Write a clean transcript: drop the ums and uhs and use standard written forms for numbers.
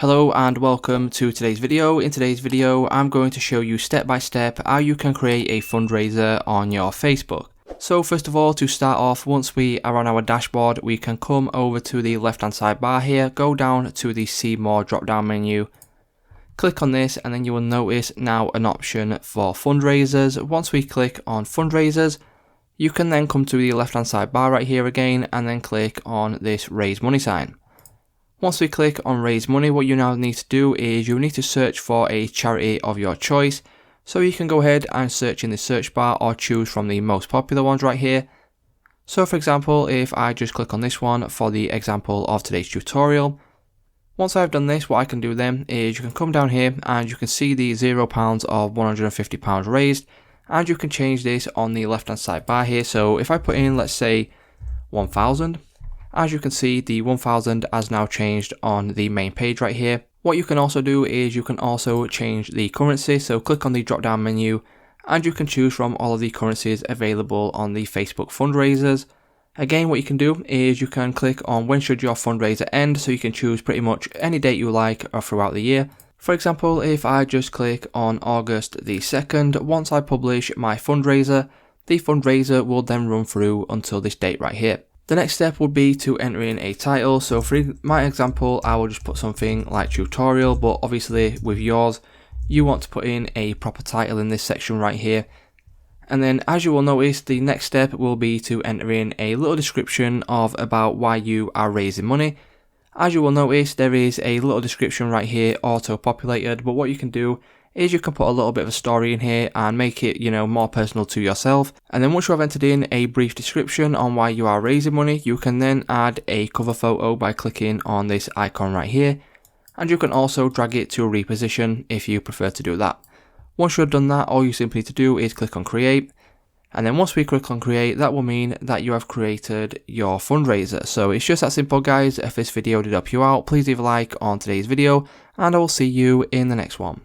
Hello and welcome to today's video. In today's video, I'm going to show you step by step how you can create a fundraiser on your Facebook. So first of all, to start off, once we are on our dashboard, we can come over to the left hand side bar here, go down to the See More drop down menu, click on this, and then you will notice now an option for fundraisers. Once we click on fundraisers, you can then come to the left hand side bar right here again and then click on this raise money sign. Once we click on raise money, what you now need to do is you need to search for a charity of your choice. So you can go ahead and search in the search bar or choose from the most popular ones right here. So for example, if I just click on this one for the example of today's tutorial, once I've done this, what I can do then is you can come down here and you can see the £0 of £150 raised, and you can change this on the left hand side bar here. So if I put in, let's say 1,000, as you can see, the 1000 has now changed on the main page right here. What you can also do is you can also change the currency. So click on the drop down menu and you can choose from all of the currencies available on the Facebook fundraisers. Again, what you can do is you can click on when should your fundraiser end, so you can choose pretty much any date you like or throughout the year. For example, if I just click on August the 2nd, once I publish my fundraiser, the fundraiser will then run through until this date right here. The next step would be to enter in a title. So for my example, I will just put something like tutorial, but obviously with yours, you want to put in a proper title in this section right here. And then as you will notice, the next step will be to enter in a little description of about why you are raising money. As you will notice, there is a little description right here auto populated, but what you can do is you can put a little bit of a story in here and make it, more personal to yourself. And then once you have entered in a brief description on why you are raising money, you can then add a cover photo by clicking on this icon right here. And you can also drag it to a reposition if you prefer to do that. Once you've done that, all you simply need to do is click on create. And then once we click on create, that will mean that you have created your fundraiser. So it's just that simple, guys. If this video did help you out, please leave a like on today's video and I will see you in the next one.